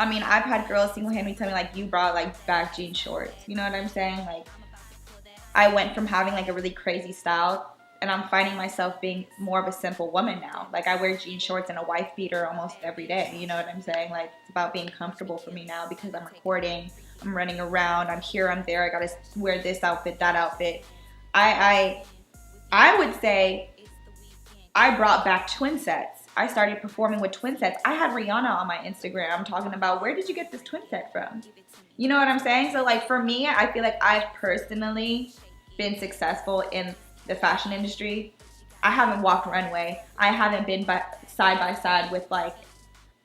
I mean, I've had girls single-handedly tell me, like, you brought, like, back jean shorts. You know what I'm saying? Like, I went from having, like, a really crazy style, and I'm finding myself being more of a simple woman now. Like, I wear jean shorts and a wife beater almost every day. You know what I'm saying? Like, it's about being comfortable for me now because I'm recording, I'm running around, I'm here, I'm there. I gotta wear this outfit, that outfit. I, I would say I brought back twin sets. I started performing with twin sets. I had Rihanna on my Instagram talking about, where did you get this twin set from? You know what I'm saying? So like for me, I feel like I've personally been successful in the fashion industry. I haven't walked runway. I haven't been side by side with like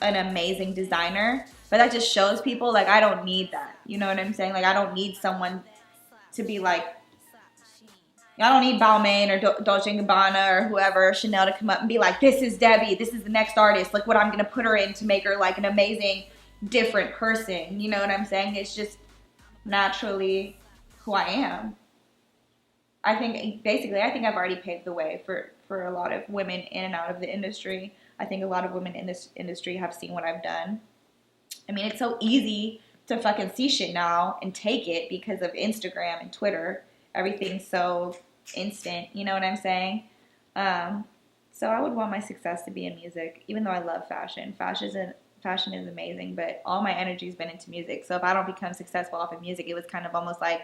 an amazing designer. But that just shows people like I don't need that. You know what I'm saying? Like I don't need someone to be like, I don't need Balmain or Dolce & Gabbana or whoever, Chanel, to come up and be like, this is Debbie, this is the next artist, look what I'm going to put her in to make her like an amazing, different person. You know what I'm saying? It's just naturally who I am. I think, basically, I think I've already paved the way for a lot of women in and out of the industry. I think a lot of women in this industry have seen what I've done. I mean, it's so easy to fucking see shit now and take it because of Instagram and Twitter. Everything's so instant, you know what I'm saying? So I would want my success to be in music, even though I love fashion. Fashion is amazing, but all my energy's been into music. So if I don't become successful off of music, it was kind of almost like,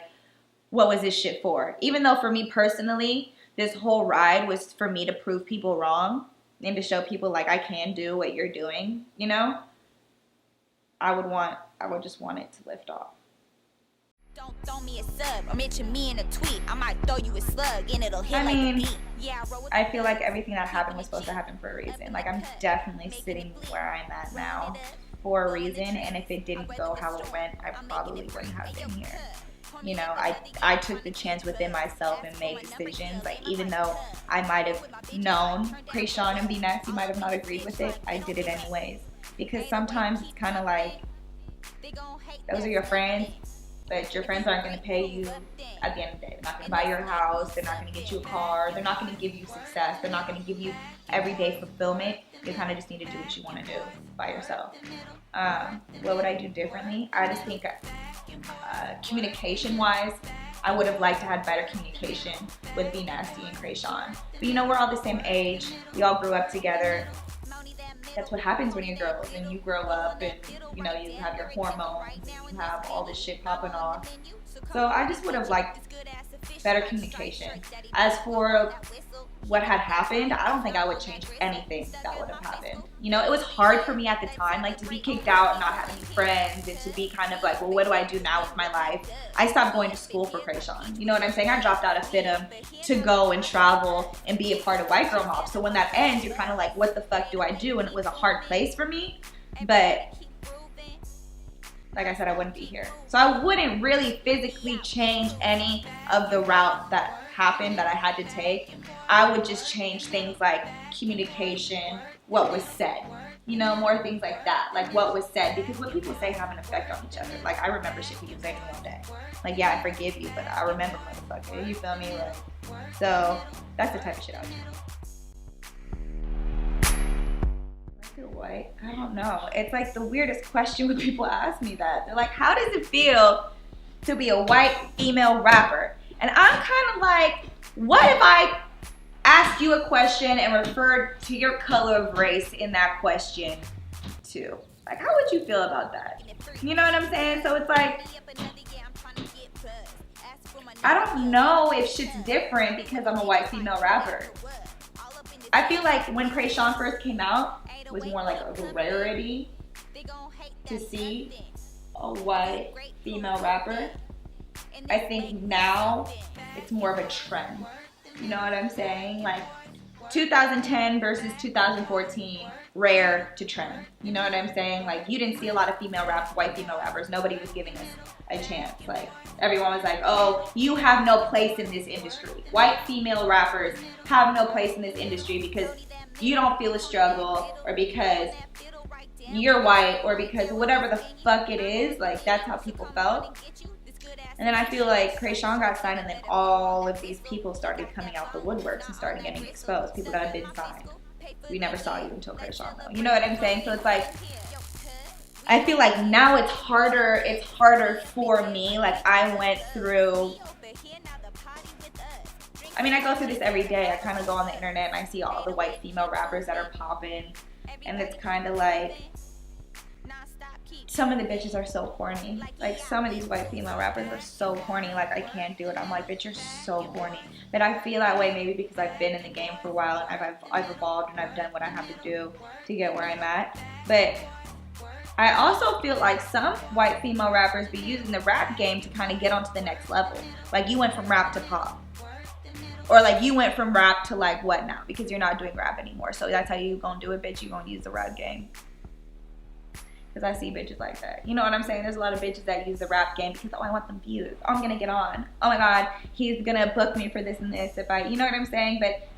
what was this shit for? Even though for me personally, this whole ride was for me to prove people wrong and to show people like I can do what you're doing, you know? I would just want it to lift off. Don't throw me a sub or mention me in a tweet. I might throw you a slug and it'll hit like a beat. Yeah, I feel like everything that happened was supposed to happen for a reason. Like I'm definitely sitting where I'm at now for a reason, and if it didn't go how it went, I probably wouldn't have been here. You know, I took the chance within myself and made decisions. Like even though I might have known Krayshawn and Be Nasty might have not agreed with it, I did it anyways. Because sometimes it's kind of like, those are your friends, but your friends aren't going to pay you at the end of the day. They're not going to buy your house. They're not going to get you a car. They're not going to give you success. They're not going to give you everyday fulfillment. You kind of just need to do what you want to do by yourself. What would I do differently? I just think communication-wise, I would have liked to have better communication with Be Nasty and Krayshawn. But you know, we're all the same age. We all grew up together. That's what happens when you're girls and you grow up and, you know, you have your hormones, you have all this shit popping off. So I just would have liked better communication. As for what had happened, I don't think I would change anything that would have happened. You know, it was hard for me at the time, like to be kicked out and not have any friends and to be kind of like, well, what do I do now with my life? I stopped going to school for Krayshawn. You know what I'm saying? I dropped out of FITM to go and travel and be a part of White Girl Mob. So when that ends, you're kind of like, what the fuck do I do? And it was a hard place for me, but like I said, I wouldn't be here. So I wouldn't really physically change any of the route that happened that I had to take. I would just change things like communication, what was said, you know, more things like that, like what was said, because what people say have an effect on each other. Like I remember shit people say to me one day. Like, yeah, I forgive you, but I remember motherfucker, you feel me? Like, so that's the type of shit I would do. White? I don't know. It's like the weirdest question when people ask me that. They're like, how does it feel to be a white female rapper? And I'm kind of like, what if I asked you a question and referred to your color of race in that question too? Like, how would you feel about that? You know what I'm saying? So it's like, I don't know if shit's different because I'm a white female rapper. I feel like when Krayshawn first came out, it was more like a rarity to see a white female rapper. I think now it's more of a trend. You know what I'm saying? Like 2010 versus 2014, rare to trend. You know what I'm saying? Like you didn't see a lot of white female rappers. Nobody was giving us a chance. Like everyone was like, oh, you have no place in this industry. White female rappers have no place in this industry because you don't feel a struggle, or because you're white, or because whatever the fuck it is. Like that's how people felt. And then I feel like Krayshawn got signed, and then all of these people started coming out the woodworks and started getting exposed. People that have been signed. We never saw you until Krayshawn though. You know what I'm saying? So it's like, I feel like now it's harder for me. Like I went through, I mean, I go through this every day. I kind of go on the internet and I see all the white female rappers that are popping, and it's kind of like, some of the bitches are so corny. Like some of these white female rappers are so corny. Like I can't do it. I'm like, bitch, you're so corny. But I feel that way maybe because I've been in the game for a while and I've evolved and I've done what I have to do to get where I'm at. But I also feel like some white female rappers be using the rap game to kind of get onto the next level. Like you went from rap to pop. Or like you went from rap to like what now? Because you're not doing rap anymore. So that's how you gonna do it, bitch. You gonna use the rap game. Because I see bitches like that. You know what I'm saying? There's a lot of bitches that use the rap game because, oh, I want them views. Oh, I'm going to get on. Oh, my God, he's going to book me for this and this. If I, you know what I'm saying? But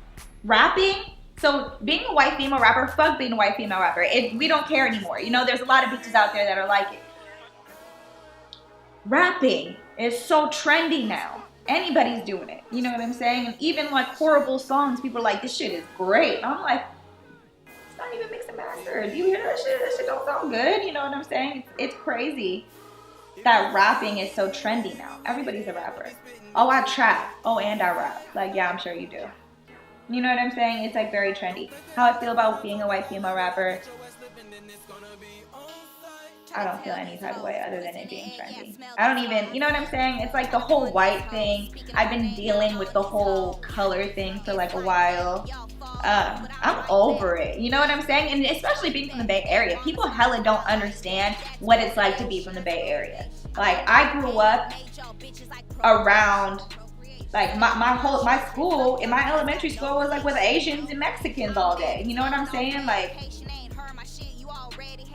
rapping, so being a white female rapper, fuck being a white female rapper. We don't care anymore. You know, there's a lot of bitches out there that are like it. Rapping is so trendy now. Anybody's doing it. You know what I'm saying? And even like horrible songs, people are like, this shit is great. And I'm like, not even mixed and mastered. Do you hear that shit? That shit don't sound good. You know what I'm saying? It's crazy that rapping is so trendy now. Everybody's a rapper. Oh, I trap. Oh, and I rap. Like, yeah, I'm sure you do. You know what I'm saying? It's like very trendy. How I feel about being a white female rapper, I don't feel any type of way other than it being trendy. I don't even, you know what I'm saying? It's like the whole white thing. I've been dealing with the whole color thing for like a while. I'm over it. You know what I'm saying? And especially being from the Bay Area, people hella don't understand what it's like to be from the Bay Area. Like I grew up around, like my school, in my elementary school was like with Asians and Mexicans all day. You know what I'm saying? Like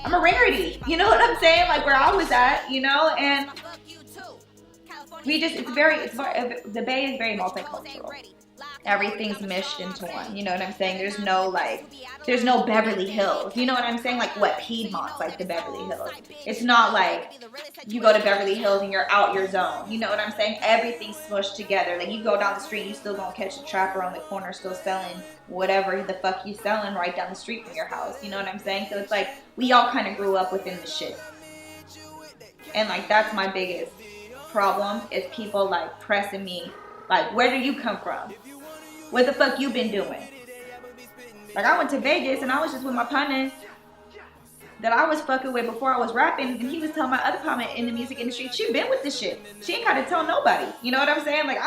I'm a rarity. You know what I'm saying? Like where I was at, you know, and the Bay is very multicultural. Everything's meshed into one. You know what I'm saying? There's no Beverly Hills. You know what I'm saying? Like what Piedmont's like the Beverly Hills. It's not like you go to Beverly Hills and you're out your zone. You know what I'm saying? Everything's smushed together. Like you go down the street, you still gonna catch a trapper on the corner still selling whatever the fuck you selling right down the street from your house. You know what I'm saying? So it's like we all kind of grew up within the shit. And like that's my biggest problem is people like pressing me. Like, where do you come from? What the fuck you been doing? Like, I went to Vegas and I was just with my partner that I was fucking with before I was rapping, and he was telling my other partner in the music industry, she been with this shit. She ain't gotta tell nobody. You know what I'm saying? Like,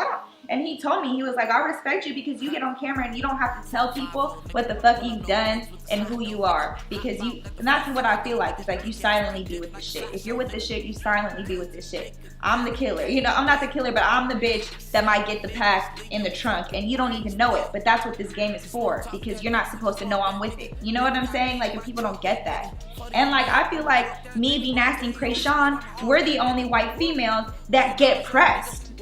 and he told me, he was like, I respect you because you get on camera and you don't have to tell people what the fuck you've done and who you are. Because and that's what I feel like. It's like you silently be with the shit. If you're with the shit, you silently be with the shit. I'm the killer. You know, I'm not the killer, but I'm the bitch that might get the pack in the trunk and you don't even know it. But that's what this game is for, because you're not supposed to know I'm with it. You know what I'm saying? Like, if people don't get that. And like, I feel like me, V Nasty, and Krayshawn, we're the only white females that get pressed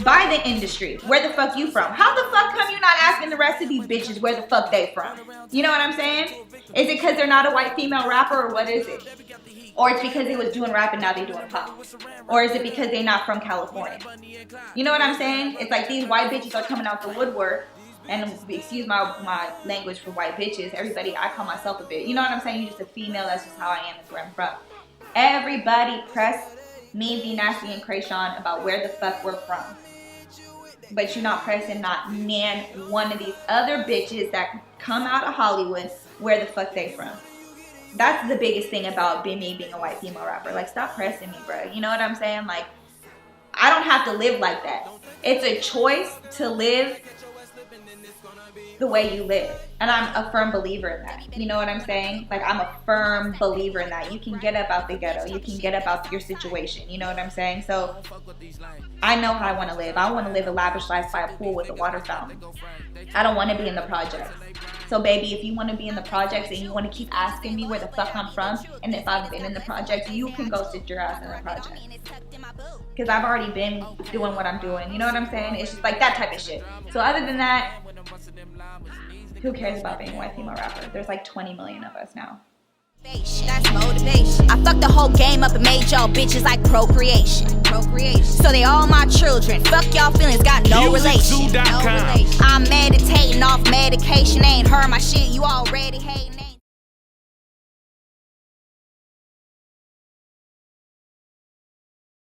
by the industry. Where the fuck you from? How the fuck come you not asking the rest of these bitches where the fuck they from? You know what I'm saying? Is it because they're not a white female rapper, or what is it? Or it's because they was doing rap and now they doing pop? Or is it because they not from California? You know what I'm saying? It's like these white bitches are coming out the woodwork, and excuse my language for white bitches, everybody, I call myself a bitch. You know what I'm saying? You're just a female, that's just how I am, that's where I'm from. Everybody press me, V Nasty, and Krayshawn about where the fuck we're from. But you're not pressing not one of these other bitches that come out of Hollywood where the fuck they from. That's the biggest thing about me being a white female rapper. Like, stop pressing me, bro. You know what I'm saying? Like, I don't have to live like that. It's a choice to live the way you live. And I'm a firm believer in that. You know what I'm saying? Like, I'm a firm believer in that. You can get up out the ghetto. You can get up out your situation. You know what I'm saying? So, I know how I want to live. I want to live a lavish life by a pool with a water fountain. I don't want to be in the projects. So, baby, if you want to be in the projects and you want to keep asking me where the fuck I'm from, and if I've been in the projects, you can go sit your ass in the project. Because I've already been doing what I'm doing. You know what I'm saying? It's just like that type of shit. So, other than that, who cares about being a white female rapper? There's like 20 million of us now. That's motivation. I fucked the whole game up and made y'all bitches like procreation. So they all my children. Fuck y'all feelings, got no relation. I'm meditating off medication. Ain't heard my shit, you already hating.